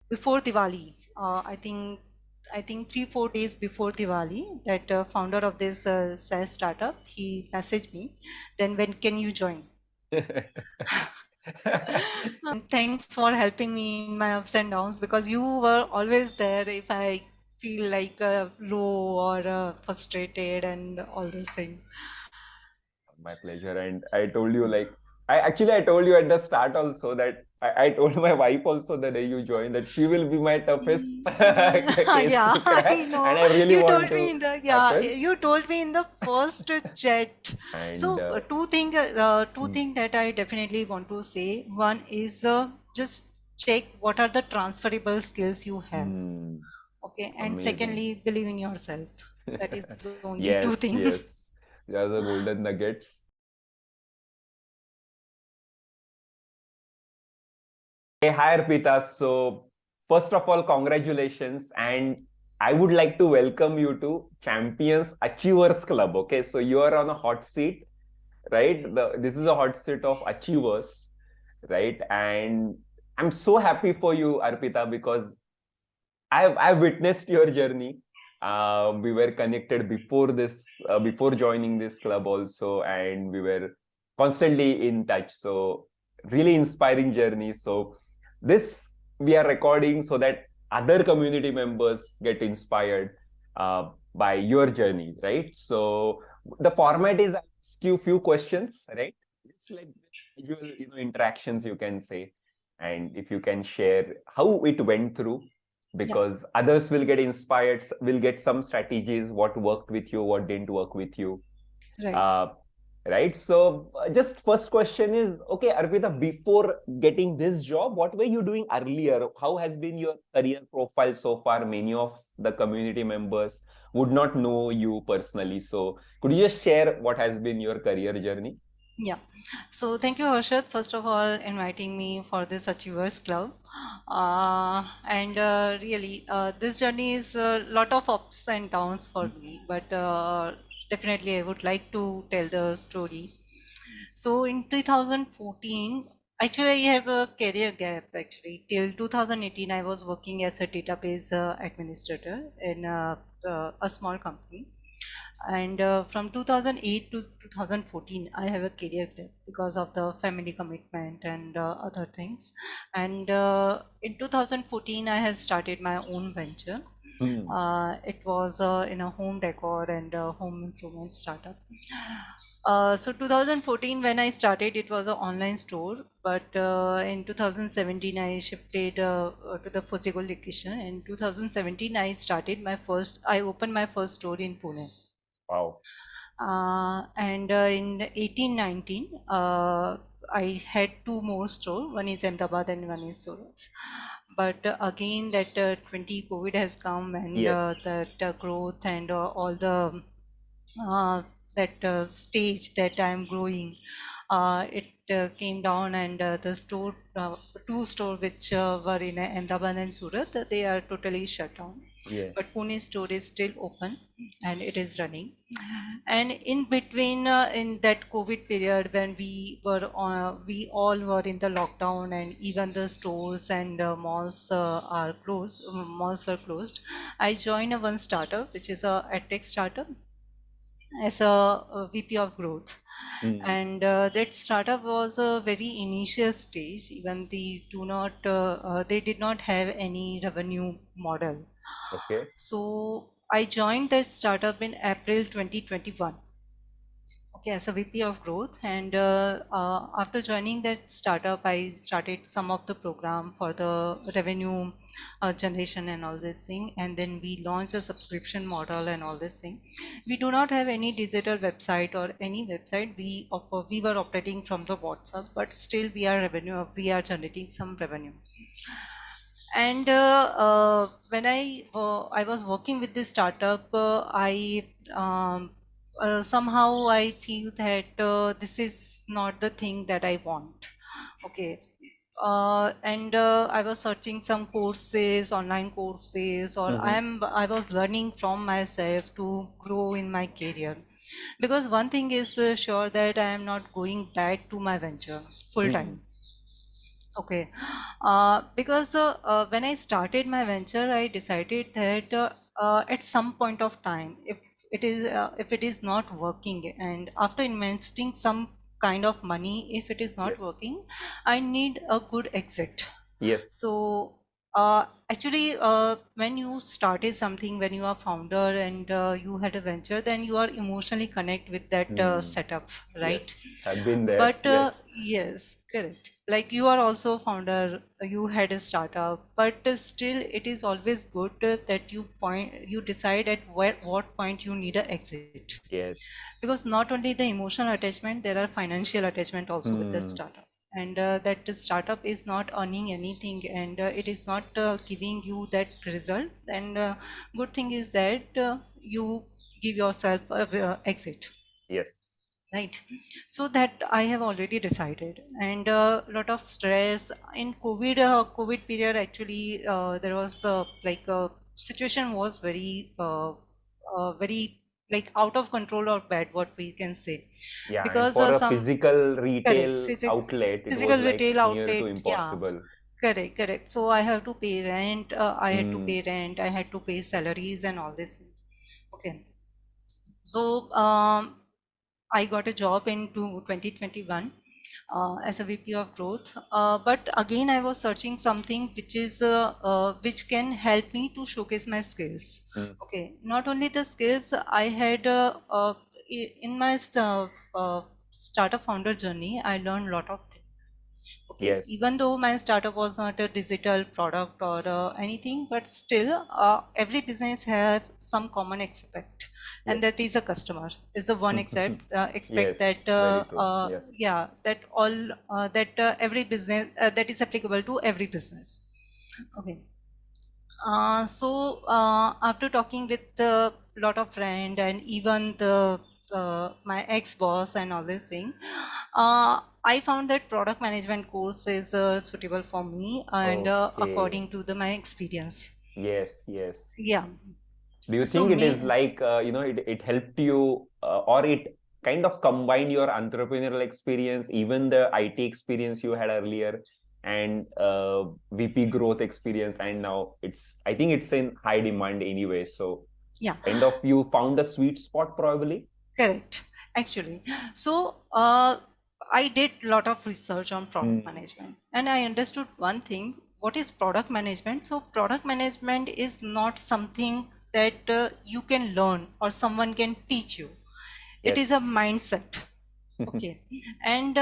before Diwali. I think 3-4 days before Diwali, that founder of this SaaS startup, he messaged me. Then when can you join? Thanks for helping me in my ups and downs, because you were always there if I feel like low or frustrated and all those things. My pleasure. And I told you, like, I told you at the start also that I told my wife also the day you joined that she will be my toughest case Yeah, to I crack, and know. I really You want told me to in the happen. you told me in the first chat. And So two mm, thing that I definitely want to say. One is just check what are the transferable skills you have. mm, Okay, and amazing. secondly, believe in yourself. That is the only two Yes, things. yes. These are the golden nuggets. Hey, hi, Arpita. So, first of all, congratulations. And I would like to welcome you to Champions Achievers Club. Okay, so you are on a hot seat, right? This is a hot seat of achievers, right? And I'm so happy for you, Arpita, because I've witnessed your journey. We were connected before this, before joining this club also, and we were constantly in touch. So really inspiring journey. So this we are recording so that other community members get inspired by your journey, right? So the format is I ask you few questions, right? It's like usual, interactions you can say, and if you can share how it went through, Yeah, because others will get inspired, will get some strategies, what worked with you, what didn't work with you. right. uh, right, so just first question is, okay, Arpita, before getting this job, what were you doing earlier? How has been your career profile so far? Many of the community members would not know you personally, so could you just share what has been your career journey? Yeah. So thank you, Harshad, first of all, inviting me for this Achievers Club. And really, this journey is a lot of ups and downs for me, but definitely I would like to tell the story. So in 2014, actually I have a career gap actually. Till 2018, I was working as a database administrator in a small company. And from 2008 to 2014, I have a career gap because of the family commitment and other things. And in 2014, I have started my own venture. Hmm. It was in a home decor and home improvement startup. So 2014, when I started, it was an online store, but in 2017, I shifted to the physical location. In 2017, I opened my first store in Pune. Wow. And in 1819, I had two more stores. One is Ahmedabad and one is Surat. But again, that 20 COVID has come, and Yes. that growth and all the uh, that stage that I'm growing, it came down, and two store which were in Ahmedabad and Surat, they are totally shut down. But Yes. Pune store is still open and it is running. And in between, in that COVID period, when we all were in the lockdown, and even the stores and malls were closed. I joined one startup, which is a edtech startup, as a VP of growth. Hmm. And that startup was a very initial stage. Even they did not have any revenue model. Okay. So I joined that startup in April 2021. Okay, as a VP of growth, and after joining that startup, I started some of the program for the revenue generation and all this thing, and then we launched a subscription model and all this thing. We do not have any digital website or any website. We were operating from the WhatsApp, but still we are generating some revenue. And when I was working with this startup, I somehow I feel that this is not the thing that I want. Okay. And I was searching some courses, online courses, or Mm-hmm. I was learning from myself to grow in my career. Because one thing is sure, that I am not going back to my venture full Mm-hmm. time. Okay, because when I started my venture, I decided that at some point of time, if it is not working, and after investing some kind of money, if it is not Yes. working, I need a good exit. Yes. So actually, when you started something, when you are founder and you had a venture, then you are emotionally connect with that Hmm. setup, right? Yes. I've been there. But Yes. yes, correct. Like you are also founder, you had a startup, but still it is always good that you decide at what point you need a exit. Yes. Because not only the emotional attachment, there are financial attachment also with that Hmm. startup. And that the startup is not earning anything, and it is not giving you that result. And good thing is that you give yourself a exit. Yes. Right. So that I have already decided, and a lot of stress in COVID period. Actually, there was like situation was very like out of control or bad, what we can say, Yeah. And because for a some physical correct retail outlet, it physical was like retail near to outlet. Yeah, impossible. correct. So I have to pay rent. I had to Hmm. pay rent. I had to pay salaries and all this. Okay. So I got a job in 2021 as a VP of growth. But again, I was searching something which can help me to showcase my skills. Hmm. Okay, not only the skills I had in my startup founder journey, I learned a lot of things. Okay, even Yes. though my startup was not a digital product or anything, but still, every business have some common aspect, and that Yes. is a customer is the one expect Yes. that Very true. Yes. yeah, that all that every business that is applicable to every business. Okay, so after talking with a lot of friend and even the my ex boss and all this thing, I found that product management course is suitable for me and Okay. according to my experience. Yes. Yes. Yeah. Do you So think it me, is like, it helped you, or it kind of combined your entrepreneurial experience, even the IT experience you had earlier, and VP growth experience, and now I think it's in high demand anyway. So yeah, kind of you found a sweet spot probably. correct. Actually, so I did a lot of research on product Hmm. management, and I understood one thing. What is product management? So product management is not something that you can learn or someone can teach you. It is a Yes. mindset. Okay, and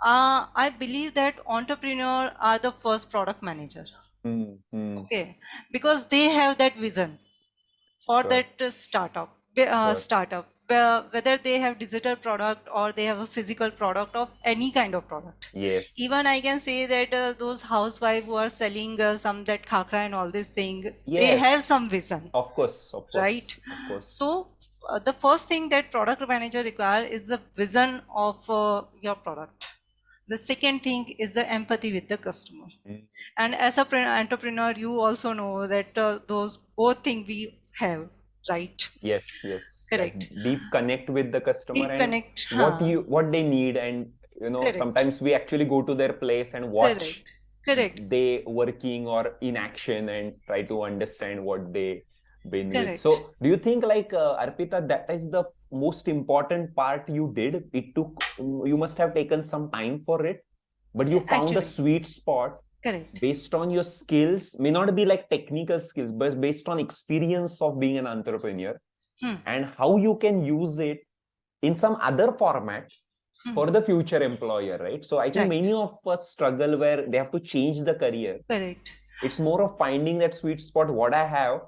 I believe that entrepreneur are the first product manager. Hmm. Hmm. Okay, because they have that vision for Sure. that Sure. startup, whether they have digital product or they have a physical product of any kind of product. Yes. Even I can say that those housewives who are selling some that khakra and all this thing, they have Yes. some vision, Of course. Of right? course. Of course. So the first thing that product manager require is the vision of your product. The second thing is the empathy with the customer. Hmm. And as a entrepreneur, you also know that those both things we have, right? Yes, yes. That Correct. deep connect with the customer Deep and connect. Huh. what they need, and Correct. sometimes we actually go to their place and watch Correct. Correct. they working or in action and try to understand what they been with. Correct. So do you think like, Arpita, that is the most important part you did? It took, you must have taken some time for it, but you found a Actually, sweet spot correct. based on your skills, may not be like technical skills, but based on experience of being an entrepreneur, Hmm. and how you can use it in some other format Hmm. for the future employer, right? So I think Right. many of us struggle where they have to change the career. Correct. It's more of finding that sweet spot, what I have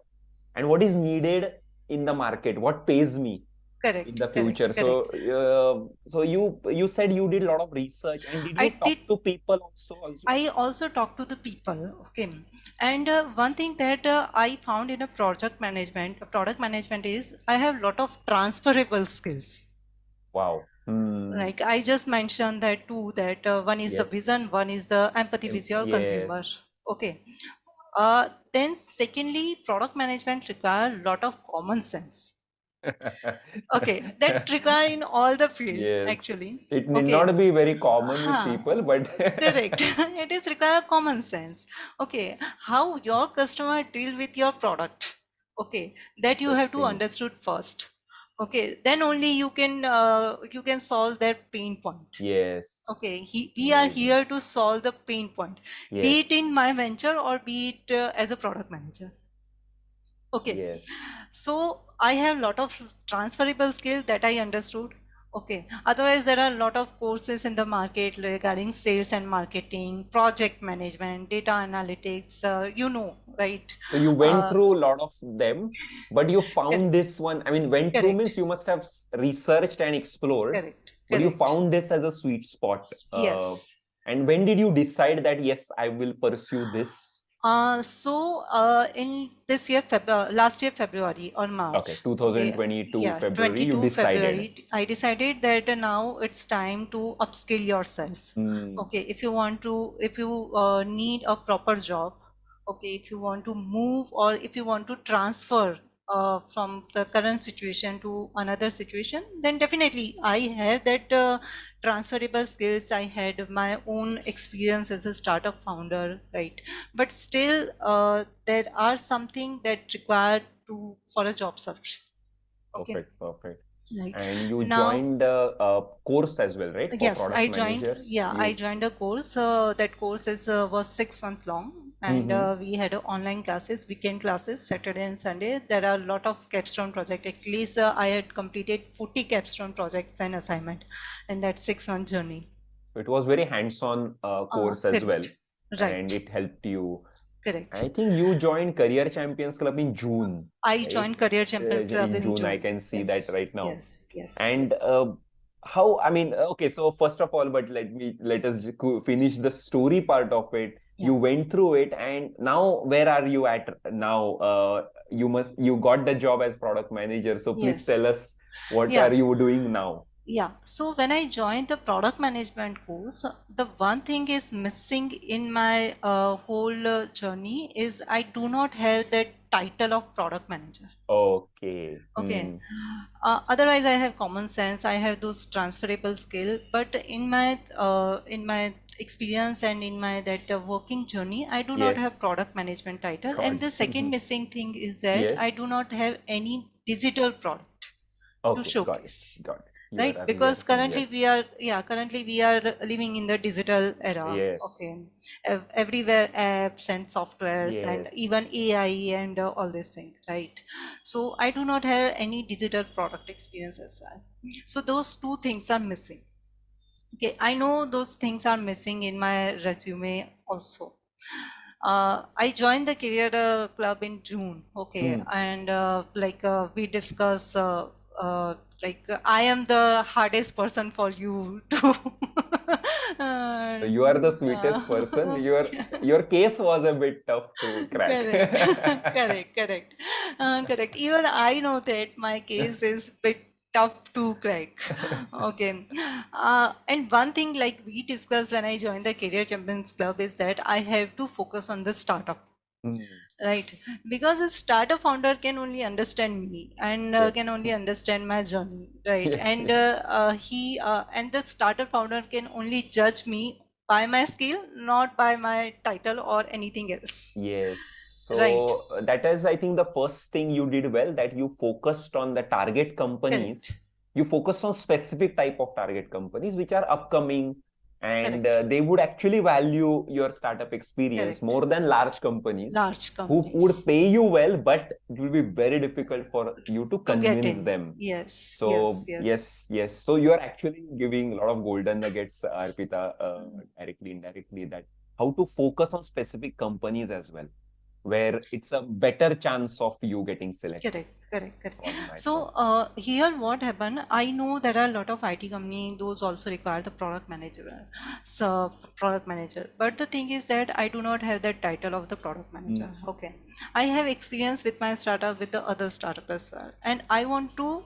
and what is needed in the market, what pays me in Correct. the Correct. future. So Correct. you said you did a lot of research, and did I you talk did. to people also? I also talk to the people. Okay. And one thing that I found in a product management is I have a lot of transferable skills. Wow. Hmm. Like I just mentioned that too, that one is the Yes. vision, one is the empathy with your consumer. Yes. Okay. Then secondly, product management require a lot of common sense. Okay, that require in all the field Yes. actually. It need Okay. not be very common with Huh. people, but Correct. It is require common sense. Okay. How your customer deal with your product. Okay. That you have to interesting. understood first. Okay. Then only you can solve that pain point. Yes. Okay. We are Amazing. here to solve the pain point, be it Yes. in my venture or be it as a product manager. Okay. Yes. So I have a lot of transferable skill that I understood. Okay. Otherwise, there are a lot of courses in the market regarding sales and marketing, project management, data analytics. Right? So you went Uh, through a lot of them, but you found correct. this one. I mean, went through Correct. means you must have researched and explored, Correct. but you Correct. found this as a sweet spot. Yes. And when did you decide that, yes, I will pursue this? In this year, last year, February or Okay, March, okay, 2022 yeah, February, you 22 decided. February, I decided that now it's time to upskill yourself. Hmm. Okay, if you need a proper job, okay, if you want to move or if you want to transfer from the current situation to another situation, then definitely I have that transferable skills. I had my own experience as a startup founder, right? But still there are something that required to for a job search. Okay, Perfect, perfect. right. And you Now, joined a course as well, right? For yes, product managers. I You. joined a course. That course was 6 months long, and Mm-hmm. we had online classes, weekend classes, Saturday and Sunday. There are a lot of capstone project. At least I had completed 40 capstone projects and assignment in that 6 month journey. It was very hands-on course as well, Correct. and Right. it helped you. Correct. I think you joined Career Champions Club in June, I right? joined Career Champion Club In in June, I June. can see that Yes. right now. Yes. Yes. And Yes. how, I mean, okay, so first of all, but let us finish the story part of it. Yeah. You went through it, and now where are you at now? You got the job as product manager. So please Yes. tell us what Yeah. are you doing now? Yeah. So when I joined the product management course, the one thing is missing in my whole journey is I do not have that title of product manager. Okay. Okay. Hmm. Otherwise, I have common sense. I have those transferable skill. But in my experience and in my that working journey, I do not have Yes. product management title. Got And the second it. missing thing is that I Yes. do not have any digital product to Okay. Got it. showcase. Got it. You are Right, earlier because saying currently we yes. are, yeah, currently we are living in the digital era. Yes. Okay, everywhere apps and softwares and Yes. even AI and all these things, right? So I do not have any digital product experience as well. So those two things are missing. Okay, I know those things are missing in my resume also. I joined the career club in June. Okay, Hmm. and we discuss I am the hardest person for you to. You are the Uh, sweetest person. Your case was a bit tough to crack. correct, correct, correct, correct. Even I know that my case is bit tough to crack. Okay, and one thing like we discussed when I joined the Career Champions Club is that I have to focus on the startup. Hmm. Right, because a startup founder can only understand me and can Yes. only understand my journey, right? Yes. And he and the startup founder can only judge me by my skill, not by my title or anything else, Yes. right? So that is, I think, the first thing you did well, that you focused on the target companies. Correct, You focused on specific type of target companies which are upcoming, and correct, they would actually value your startup experience correct. more than large companies Large who companies would pay you well, but it will be very difficult for you to to get convince in. them. Yes, yes, So yes. yes, yes. So you are actually giving a lot of golden nuggets, Arpita, directly, indirectly, that how to focus on specific companies as well, where it's a better chance of you getting selected Correct, correct, correct. on that So part. here what happened, I know there are a lot of IT company, those also require the product manager, so product manager. But the thing is that I do not have that title of the product manager. Mm. Okay. I have experience with my startup, with the other startup as well. And I want to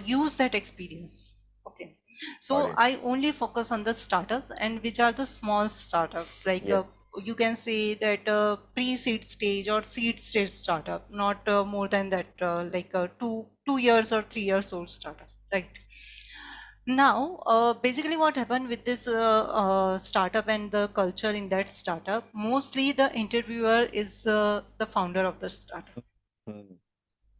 use that experience. Okay. Got So it. I only focus on the startups and which are the small startups like Yes. you can say that pre-seed stage or seed stage startup, not more than that, like a 2 years or 3 years old startup, right? Now, basically, what happened with this startup and the culture in that startup? Mostly, the interviewer is the founder of the startup. Mm.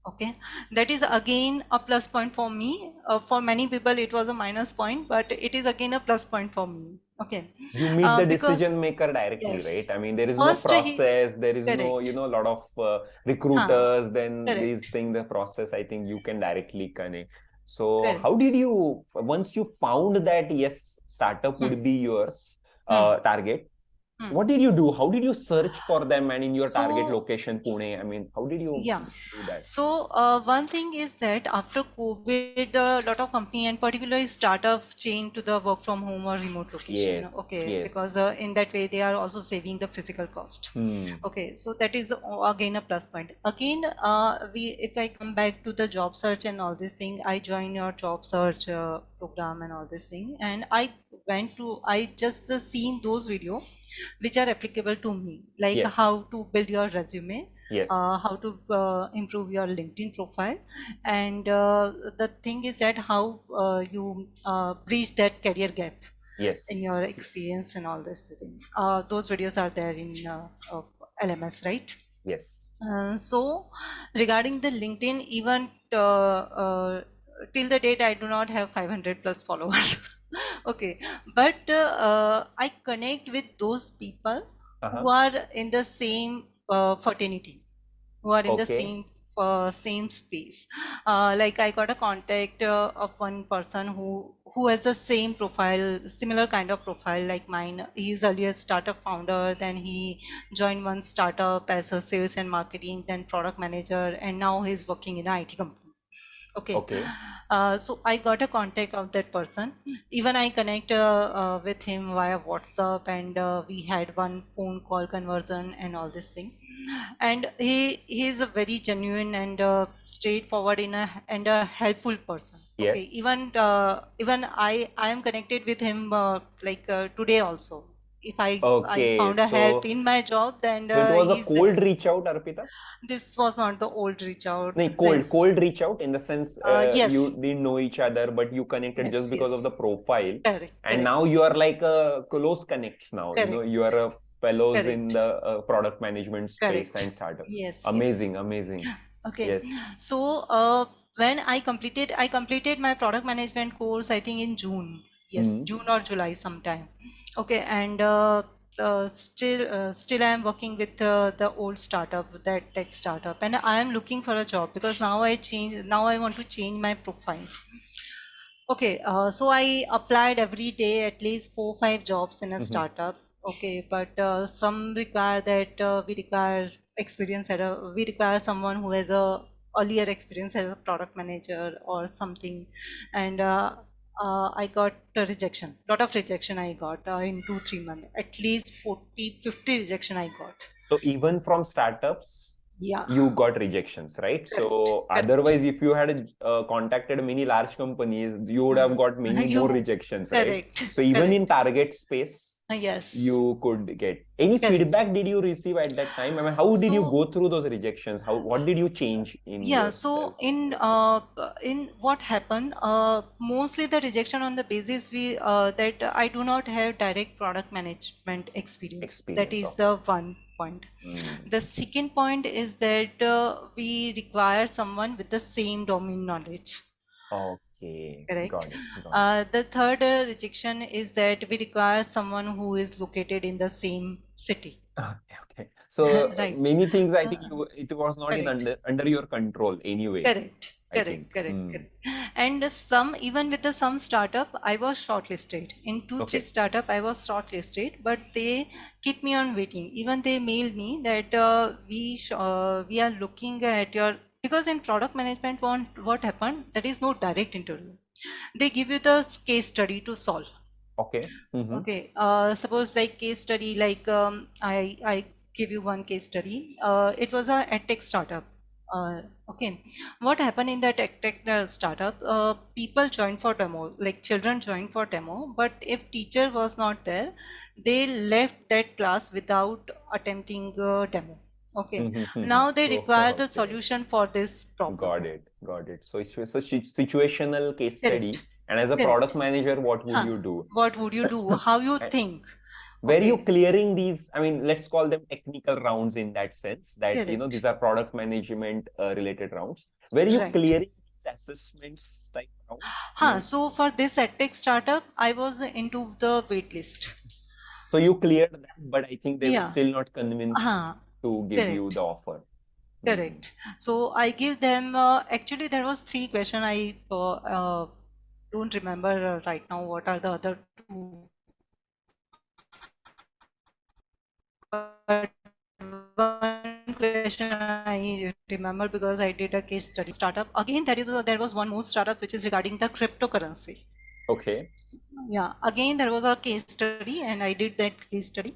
Okay, that is again a plus point for me. For many people, it was a minus point, but it is again a plus point for me. Okay, You meet the because decision maker directly, right? yes, I mean, there is no first he process, there is no, correct, a lot of huh, recruiters, then these correct, things, the process, I think you can directly connect. So how correct. did you, once you found that, yes, startup Hmm, would be yours, hmm, target, hmm. what did you do? How did you search for them and in your target So location, Pune? I mean, how did you yeah. do that? So one thing is that after COVID, a lot of company and particularly startup change to the work from home or remote location. Yes, Okay, yes. because in that way they are also saving the physical cost. Hmm. Okay, so that is again a plus point. Again, if I come back to the job search and all this thing, I joined your job search program and all this thing, and I just seen those video which are applicable to me, like Yes, how to build your resume, yes, how to improve your LinkedIn profile, and the thing is that how you bridge that career gap in yes, your experience and all this thing. Those videos are there in LMS, right? yes. So regarding the LinkedIn, even till the date, I do not have 500 plus followers. Okay, but I connect with those people who Uh-huh. are in the same fraternity, who are in the Okay, same space. Like I got a contact of one person who has the same profile, similar kind of profile like mine. He's earlier startup founder, then he joined one startup as a sales and marketing, then product manager, and now he's working in an IT company. Okay, okay. so I got a contact of that person. Even I connect with him via WhatsApp, and we had one phone call conversion and all this thing. And he is a very genuine and straightforward and a helpful person. Okay, Yes. even I am connected with him like today also. If I Okay, found a help so in my job, then it was a he's there. cold reach out, Arpita? This was not the old reach out. No, This cold reach out in the sense yes, you didn't know each other, but you connected just yes, because of yes. the profile. Correct, And now correct, you are like a close connects now. correct, You are a fellows in correct, the product management space correct. and startup. Yes, yes. Amazing, amazing. Okay. Yes. So when I completed my product management course, I think in June. Yes, Hmm. June or July sometime. Okay, and still I am working with the old startup, that tech startup, and I am looking for a job because now I want to change my profile. Okay, so I applied every day at least 4 5 jobs in a Hmm. startup. Okay, but some require that we require someone who has a earlier experience as a product manager or something, and I got a rejection. Lot of rejection I got in 2 3 months. At least 40 50 rejection I got. So even from startups, Yeah, you got rejections, right? correct, So correct. otherwise, if you had contacted many large companies, you would have Hmm. got many more You rejections, right? correct, So even in correct. target space, Yes, you could get any correct. feedback did you receive at that time? I mean, how did you So go through those rejections? What did you change in yeah, yourself? so in what happened, mostly the rejection on the basis we that I do not have direct product management experience. That Experience is of. the one point. Hmm. The second point is that we require someone with the same domain knowledge. Okay, Correct. got it, got it. The third rejection is that we require someone who is located in the same city. Okay, okay. So Right. many things I Uh, think it was not in correct. under your control anyway, Correct, I correct, think. correct, Hmm. correct. And some, even with the some startup, I was shortlisted. In two, three Okay. startup, I was shortlisted, but they keep me on waiting. Even they mailed me that we are looking at your, because in product management, what happened? There is no direct interview. They give you the case study to solve. Okay. Mm-hmm. Okay, suppose like case study, like I give you one case study. It was a edtech startup. Okay, what happened in that tech startup? People joined for demo, like children joined for demo, but if teacher was not there, they left that class without attempting a demo. Okay, now they Oh, require the okay. solution for this problem. Got it. Got it. So it's a situational case Correct, study. And as a product correct. manager, what would Huh. you do? What would you do? How you And think? were you Okay, clearing these? I mean, let's call them technical rounds in that sense that, these correct, are product management related rounds. Were you right. clearing these assessments type rounds? I Huh. mean, So for this tech startup, I was into the wait list. so you cleared that, but I think they were Yeah. still not convinced Huh. to give you Correct. the offer. Hmm. Correct. So I give them, actually there was three question. I don't remember right now what are the other two. But one question I remember because I did a case study startup. Again, there was one more startup which is regarding the cryptocurrency. Okay. Yeah, again there was a case study and I did that case study,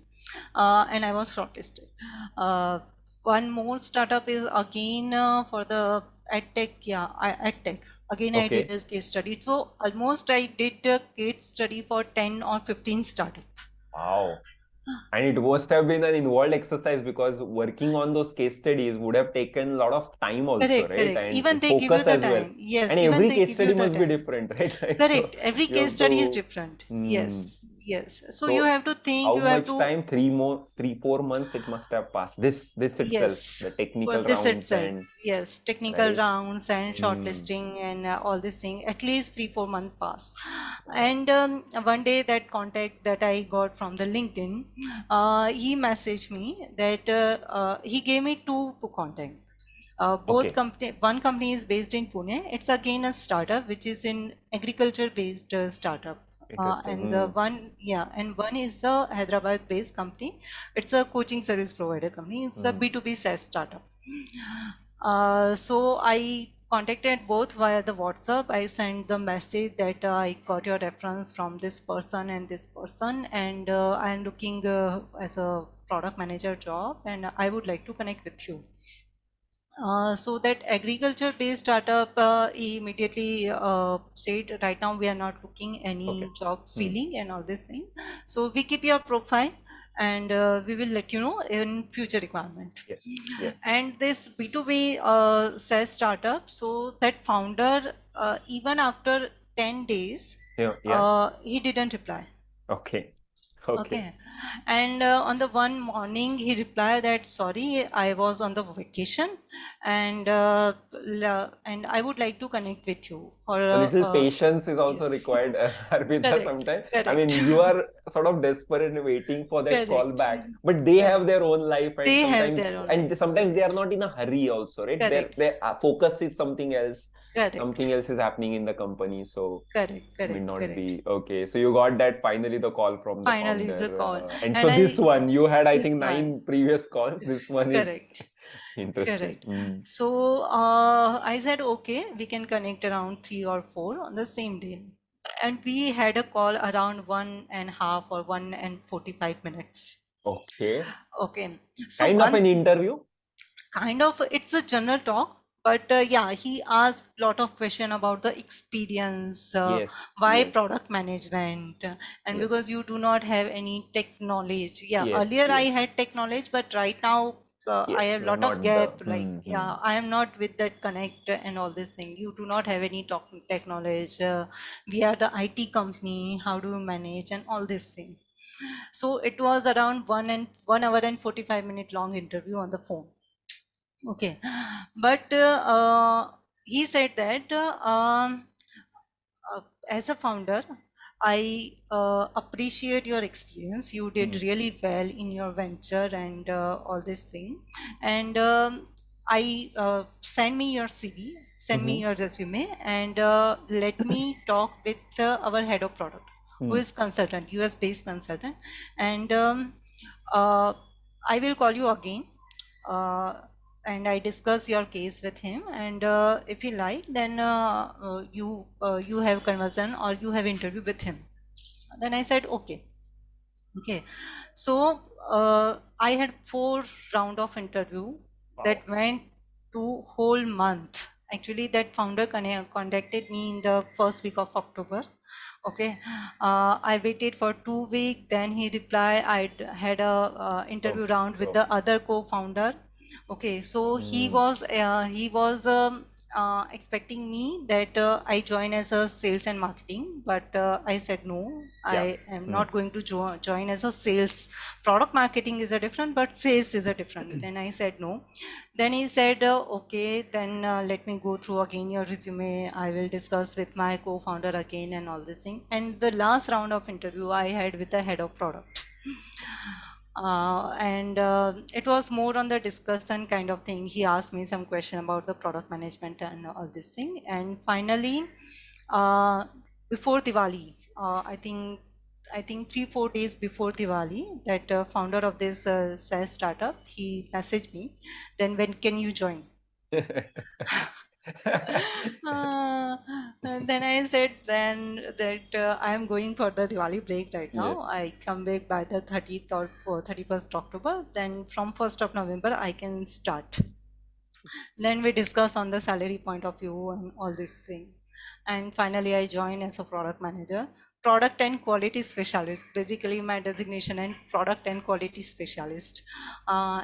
and I was shortlisted. One more startup is again for the edtech. Yeah, edtech. Again I did Okay. a case study. So almost I did a case study for 10 or 15 startup. Wow. And it must have been an involved exercise because working on those case studies would have taken a lot of time also, Correct, right? correct. Even And they give you focus the as well. time. Yes, And even every they case give you study the must be time. different, right? Like, so Correct. Every you case have study is to, different. hmm. Yes, yes. So you So have to think, how you have much to. time? 3, 4 months it must have passed. This itself, Yes, the for technical this rounds itself. and Yes, technical right. rounds and Hmm. shortlisting and all this thing. At least 3 4 months pass. Wow. And one day that contact that I got from the LinkedIn, he messaged me that he gave me two contact. Both Okay. company, one company is based in Pune. It's again a startup which is in agriculture based startup. Interesting. And the Hmm. one, yeah, and one is the Hyderabad based company. It's a coaching service provider company. It's a Hmm. B2B SaaS startup. So I contacted both via the WhatsApp. I sent the message that I got your reference from this person and this person, and I am looking as a product manager job, and I would like to connect with you. So that agriculture-based startup immediately said, right now we are not looking Okay. any job Hmm. filling and all this thing. So we keep your profile and we will let you know in future requirement. Yes. Yes. And this B2B SaaS startup, so that founder, even after 10 days, Yeah. Yeah. he didn't reply. Okay. Okay. Okay. And on the one morning, he replied that, sorry, I was on the vacation and and I would like to connect with you for A little patience is also yes. required, Arpita, Correct, sometimes. I mean, correct, you are sort of desperate and waiting for that call correct, back, but they have correct. their own life, and They have sometimes, their own life. they are Correct, not in a hurry also, right? correct, Their focus is something else. correct, Something else is happening in the company, so correct, may correct, not correct. be okay. So you got that finally the call from the Finally, the founder, call. and so And this I, one you had, I think, this one, 9 previous calls. This one is correct. interesting. Correct. Mm. So I said, okay, we can connect around 3 or 4 on the same day. And we had a call around 1.5 or 1 and 45 minutes. Okay, Okay. So kind of one an interview. kind of, it's a general talk, but yeah, he asked a lot of question about the experience, Yes, why yes. product management, and because Yes. you do not have any tech knowledge. Yeah, Yes, earlier I yes, had tech knowledge, but right now I yes. have No, lot of not the. gap. Like, Hmm, hmm. yeah, I am not with that connect and all this thing. You do not have any tech knowledge. We are the IT company. How do you manage and all this thing? So it was around 1 hour and 45 minute long interview on the phone. Okay, but he said that as a founder, I appreciate your experience. You Hmm. did really well in your venture and all this thing. And I send me your CV, send me Mm-hmm. your resume, and let me talk with our head of product, who Hmm. is consultant, US based consultant, and uh, I will call you again. Uh, and I discuss your case with him. And if you like, then you have conversation or you have interview with him. Then I said okay, okay. So I had 4 round of interview that Wow. went. whole month. Actually, that founder contacted me in the first week of October. Okay, I waited for 2 weeks. Then he replied. I had a interview Oh, round with oh. the other co-founder. Okay, so Mm, he was expecting me that I join as a sales and marketing, but I said no. yeah. I am Mm. not going to join as a sales. Product marketing is a different, but sales is a different. Then I said no. Then he said, okay, then let me go through again your resume. I will discuss with my co-founder again and all this thing. And the last round of interview I had with the head of product. And it was more on the discussion kind of thing. He asked me some question about the product management and all this thing. And finally, uh, before Diwali, I think 3-4 days before Diwali, that founder of this SaaS startup, he messaged me. Then when can you join? Uh, and then I said then that I am going for the Diwali break right now. Yes. I come back by the 30th or 31st October. Then from 1st of November, I can start. Then we discuss on the salary point of view and all this thing. And finally, I joined as a product manager, product and quality specialist. Basically, my designation and product and quality specialist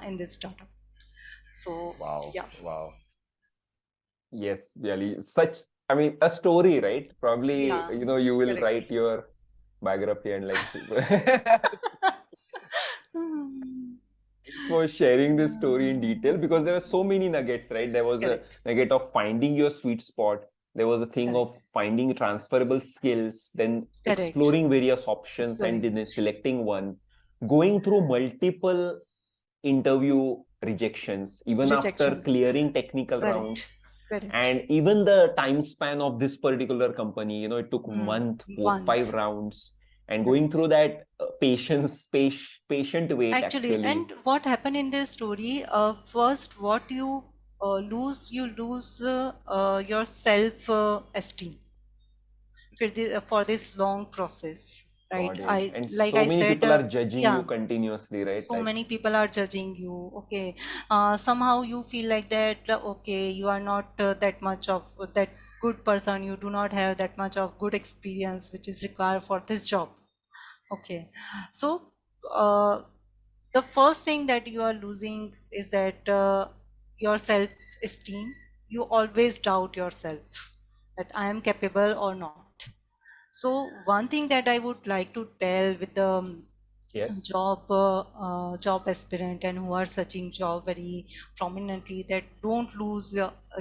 in this startup. So Wow. yeah, Wow. Yes, really. Such, I mean, a story, right? Probably, yeah, you will correct. write your biography and like Hmm. Thanks for sharing this story in detail because there were Uh, so many nuggets, right? There was a correct, nugget of finding your sweet spot. There was a thing correct, of finding transferable skills, then correct. exploring various options and Exploring then selecting one, going through multiple interview rejections, even after rejections. clearing technical Correct, rounds. correct. And even the time span of this particular company, it took Hmm. month, four, Month. five rounds, and going Correct. through that patient wait Actually, actually. and what happened in this story? First, what you lose your self esteem for this long process, right? Got it. And Like so I many said, people are judging you yeah. continuously, right? So Like, many people are judging you. Okay, somehow you feel like that. Okay, you are not that much of that good person. You do not have that much of good experience which is required for this job. Okay, so uh, the first thing that you are losing is that your self esteem. You always doubt yourself that I am capable or not. So one thing that I would like to tell with the yes, job aspirant and who are searching job very prominently, that don't lose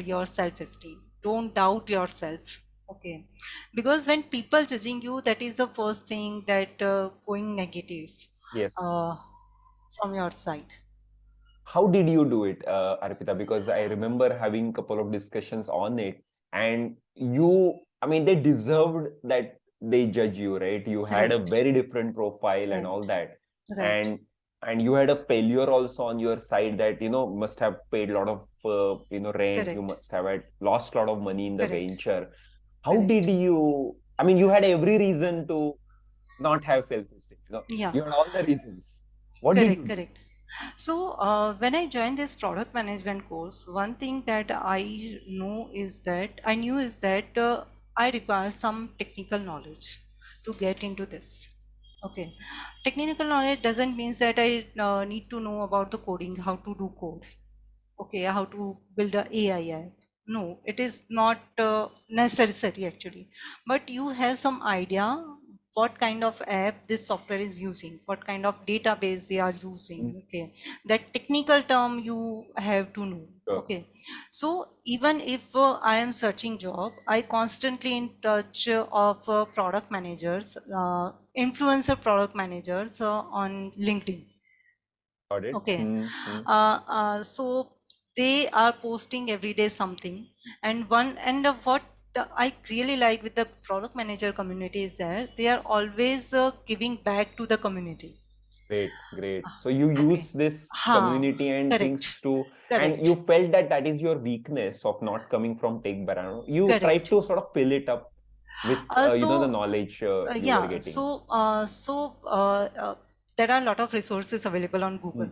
your self-esteem, don't doubt yourself. Okay, because when people judging you, that is the first thing that going negative yes. uh, from your side. How did you do it, Arpita? Because I remember having a couple of discussions on it, and I mean, they deserved that they judge you, right? You had a Right, very different profile and right, all that, right, and you had a failure also on your side that must have paid a lot of rent. You correct, must have had lost a lot of money in the correct, venture. How did correct. you? I mean, you had every reason to not have self-esteem. Yeah, You had all the reasons. What did you correct, do? correct. So, when I joined this product management course, one thing that I knew is that I require some technical knowledge to get into this. Okay, technical knowledge doesn't mean that I need to know about the coding, how to do code. Okay, how to build a AI app. No, it is not necessary actually. But you have some idea what kind of app this software is using, what kind of database they are Mm, using. Okay, that technical term you have to know. sure. Okay, so even if I am searching job, I constantly in touch of product managers, influencer product managers on LinkedIn. Got it. Okay, Mm. so they are posting every day something, and what I really like with the product manager community is that they are always giving back to the community. Great, great. So you Okay, use this ha, community and correct, things to, and you correct, felt that that is your weakness of not coming from tech background. You tried correct. to sort of fill it up with, the So knowledge you were yeah, getting. so there are a lot of resources available on Google,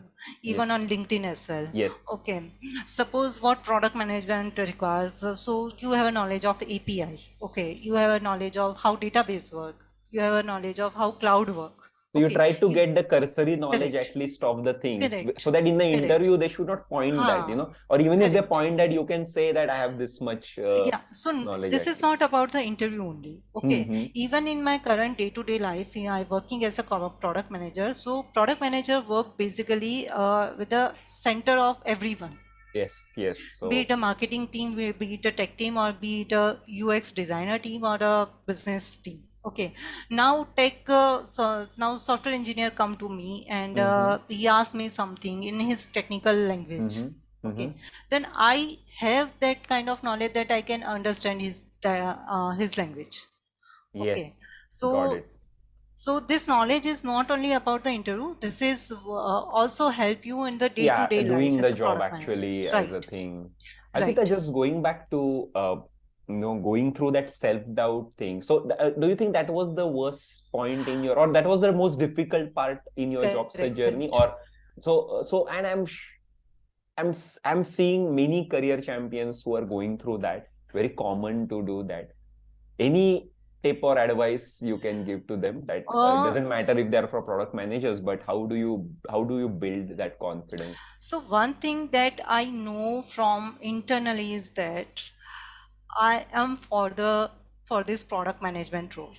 even Yes. on LinkedIn as well. Yes. Okay, suppose what product management requires. So you have a knowledge of API. Okay, you have a knowledge of how database work. You have a knowledge of how cloud work. So you Okay, try to you get the cursory knowledge correct, at least of the things, correct, so that in the correct. interview they should not point that, Ha, or even if they correct. point that, you can say that I have this much Yeah, so knowledge this at is not least. about the interview only. Okay, Mm-hmm. even in my current day-to-day life, I'm working as a product manager. So product manager work basically with the center of everyone, Yes, yes. be it So a marketing team, be it a tech team, or be it a UX designer team or a business team. Okay, now so now software engineer come to me and mm-hmm. he asked me something in his technical language. Mm-hmm. Mm-hmm. Okay, then I have that kind of knowledge that I can understand his language. Okay, Yes, got so it. so this knowledge is not only about the interview. This is also help you in the Yeah, day-to-day life doing as the a job product manager. actually as a Right, thing. Arpita, right. just going back to going through that self-doubt thing. So, do you think that was the worst point in your, or that was the most difficult part in your job Correct, search journey, correct. or and I'm seeing many career champions who are going through that. Very common to do that. Any tip or advice you can give to them, that it Uh, doesn't matter if s- they are for product managers, but how do you build that confidence? so one thing that I know from internally is that I am for this product management role.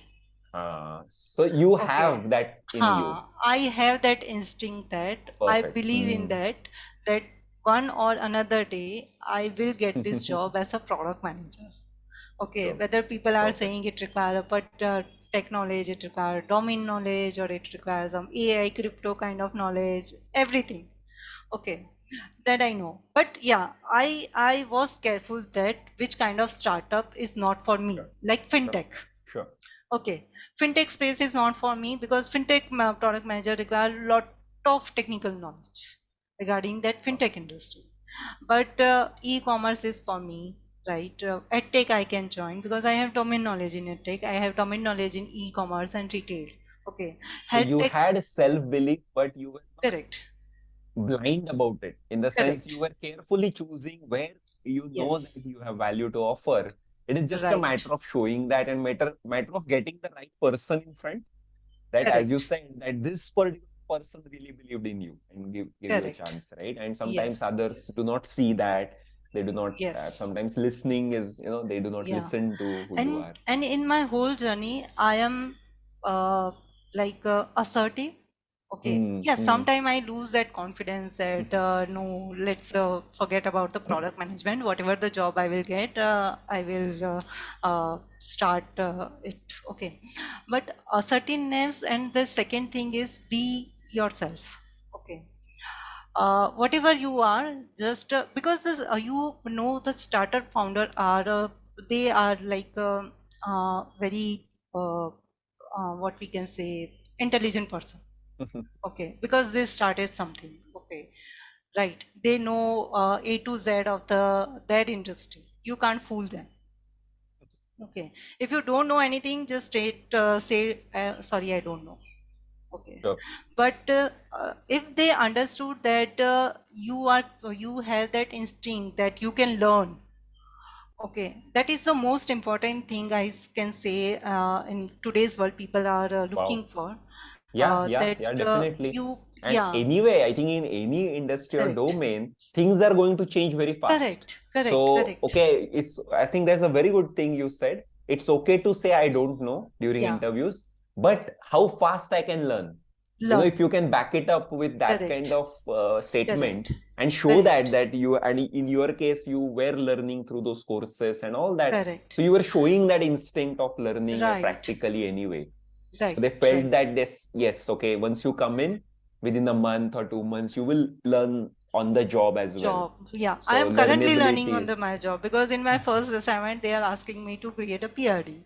So you Okay. have that in you. I have that instinct that I Perfect. believe in that one or another day I will get this job as a product manager. Okay, Sure. whether people are Perfect. saying it require a particular tech knowledge, it requires domain knowledge, or it requires some AI crypto kind of knowledge, everything. Okay, that I know. But yeah, I was careful that which kind of startup is not for me, Sure. like Sure. fintech. Sure. Okay, fintech space is not for me because product manager require a lot of technical knowledge regarding that fintech industry. But e-commerce is for me, right? EdTech I can join because I have domain knowledge in EdTech. I have domain knowledge in e-commerce and retail. Okay, So health you techs, had self-belief, but you were not correct, blind about it. In the sense, you correct, were carefully choosing where you know yes, that you have value to offer. It is just a right, matter of showing that, and matter of getting the right person in front. That, as you correct, said, that this particular person really believed in you and give you a correct, chance, right? And sometimes yes, others yes, do not see that. They do not. yes, Sometimes listening is, they do not yeah. listen to who you and are. and in my whole journey I am assertive. Okay, Hmm. yeah, Hmm. sometime I lose that confidence that no, let's forget about the product management. Whatever the job I will get, I will start it. Okay, but assertiveness, and the second thing is be yourself. Okay, whatever you are, just because this the startup founder are they are like very what we can say intelligent person. Okay, because they started something. Okay, right, they know A to Z of that industry. You can't fool them. Okay, if you don't know anything, just straight say sorry, I don't know. Okay, Sure. but if they understood that you have that instinct that you can learn. Okay, that is the most important thing can say in today's world. People are looking Wow. for Yeah, yeah, that yeah, definitely. you, And yeah, anyway, I think in any industry or correct, domain, things are going to change very fast. correct, correct, So, correct. okay, I think there's a very good thing you said. It's okay to say I don't know during Yeah, interviews, but how fast I can learn. learn. If you can back it up with that kind Correct, of statement correct, and show correct, that you, and in your case, you were learning through those courses and all that. So correct. you were showing that instinct of learning Right, practically anyway. So right, they felt right. that this, yes, okay, once you come in within a month or 2 months, you will learn on the job as well. Job. Yeah, I So am currently learning on learnability. my job because in my first assignment they are asking me to create a PRD.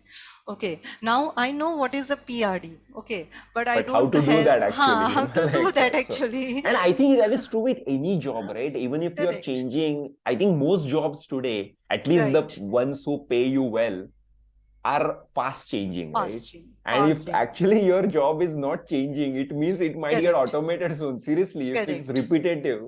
Okay, now I know what is a PRD. Okay, but I But how don't to do have that actually, how to do like that so. actually. And I think that is true with any job, right? Even if you're Correct. changing, I think most jobs today, at least the Right. ones who pay you well, are fast changing, right? And if Fast change. actually your job is not changing, it means it might get Correct. automated soon. Seriously, if it's Correct. repetitive,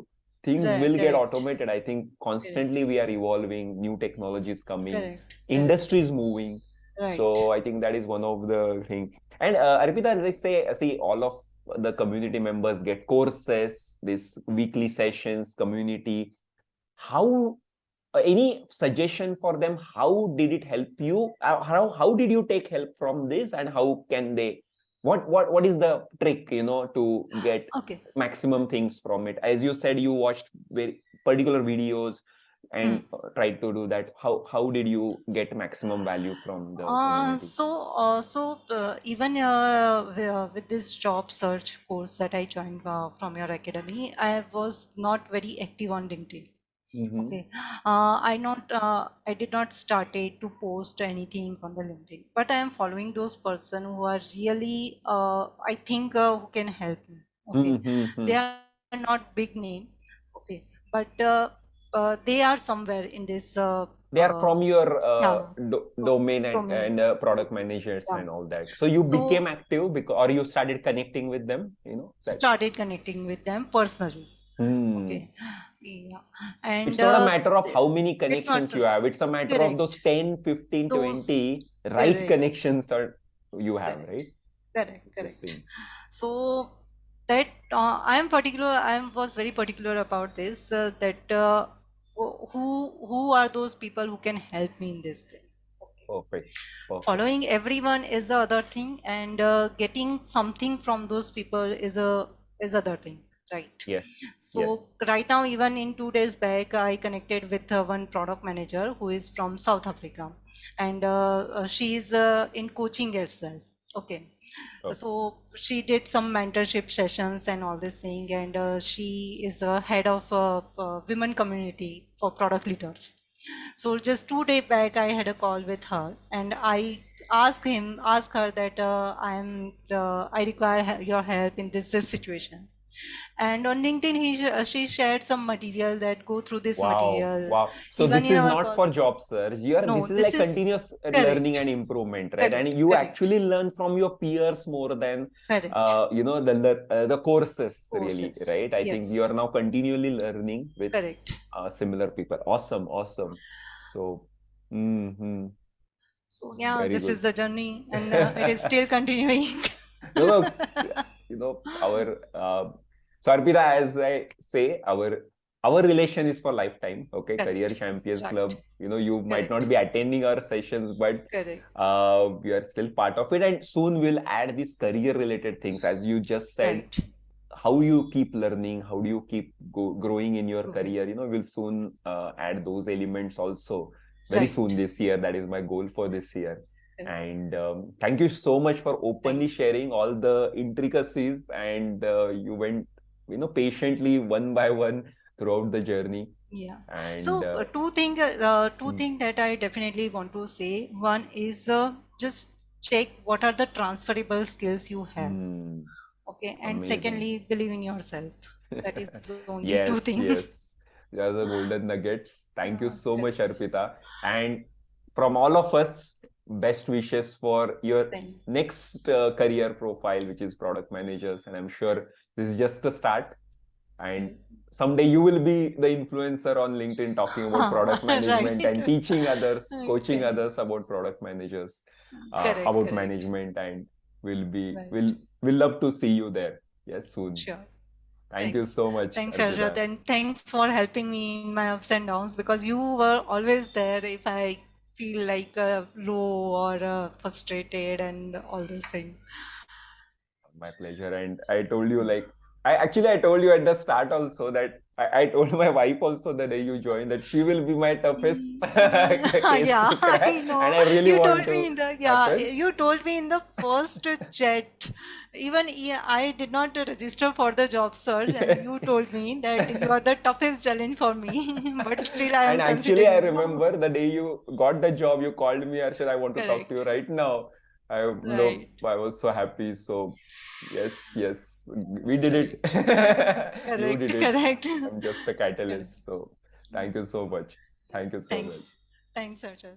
things will get Correct. automated. I think Correct. constantly we are evolving, new technologies coming, Correct. Correct. industries moving. Right. So I think that is one of the things. And Arpita, as I say, see, all of the community members get courses, this weekly sessions, community. How any suggestion for them? How did it help you? How did you take help from this, and how can they? What is the trick, to get Okay. maximum things from it? As you said, you watched very particular videos and Hmm. tried to do that. How did you get maximum value from the community? Even with this job search course that I joined from your academy, I was not very active on LinkedIn. Mm-hmm. Okay, I did not started to post anything on the LinkedIn, but I am following those person who are really, I think, who can help me. Okay, Mm-hmm. they are not big name. Okay, but they are somewhere in this. They are from your Yeah, domain domain. and product Yes, managers yeah. and all that. So you became So active because, or you started connecting with them, that. started connecting with them personally. Hmm. Okay, yeah, and It's not a matter of th- how many it's not connections you have. It's a matter of those correct. 10, 15, Those 20 right correct, connections are you have, correct, right? correct. Interesting. So that I am particular. Was very particular about this. That who are those people who can help me in this thing? Okay. Perfect. Perfect. Following everyone is the other thing, and getting something from those people is other thing, right? Yes. So Yes. right now, even in 2 days back, I connected with one product manager who is from South Africa, and she is in coaching as well. Okay, Okay. so she did some mentorship sessions and all this thing, and she is a head of women community for product leaders. So just 2 days back, I had a call with her, and I asked her that I require your help in this situation. And on LinkedIn, she shared some material that go through this Wow. material, Wow. So even this in is our not call. for job search. No, This is this like is continuous learning correct, and improvement, right? And correct, you correct, actually learn from your peers more than, correct. the courses really, Courses, right? I think you are yes, now continually learning with correct. similar people. Awesome. Awesome. So, hmm So yeah, very this good. is the journey, and it is still continuing. No, no, our so Arpita, as I say, our relation is for lifetime. Okay, Career Correct, Champions right, Club. You might not correct, be attending our sessions, but correct, we are still part of it. And soon we'll add these career-related things, as you just said. right, How you keep learning, how do you keep growing in your true, career? We'll soon add those elements also very soon right, this year. That is my goal for this year. correct. And thank you so much for openly Thanks. sharing all the intricacies, and you went patiently one by one throughout the journey. Yeah. And So two hmm, thing that I definitely want to say. One is just check what are the transferable skills you have. hmm, Okay, and amazing. secondly, believe in yourself. That is the only two Yes, thing. yes. Those are golden nuggets. Thank you so much, Correct. Arpita. And from all of us, best wishes for your Thanks. next career profile, which is product managers. And I'm sure this is just the start. And Right. someday you will be the influencer on LinkedIn talking about product Right. management and teaching others, coaching Okay. others about product managers, Correct. about Correct. management, and we'll be Right. we'll love to see you there. Yes, soon. Sure. Thank you Thanks. so much, Thanks, Harshad, Arpita. and thanks for helping me in my ups and downs because you were always there if I feel like low or frustrated and all those things. My pleasure. And I told you, like, I told you at the start also that I told my wife also the day you joined that she will be my toughest case Yeah, to I crack, know. and I really You want told me to in the yeah, happen. you told me in the first chat. Even I did not register for the job search, and Yes. you told me that you are the toughest challenge for me. But still, I And am actually, I considering you. remember the day you got the job, you called me, Arshad, I want to talk to you Correct. right now. Right. I was so happy. So, yes, yes, we did it. Correct. You Correct. did it. Correct. I'm just a Correct. catalyst. So, thank you so much. Thank you so much. Thanks. Thanks, Archer.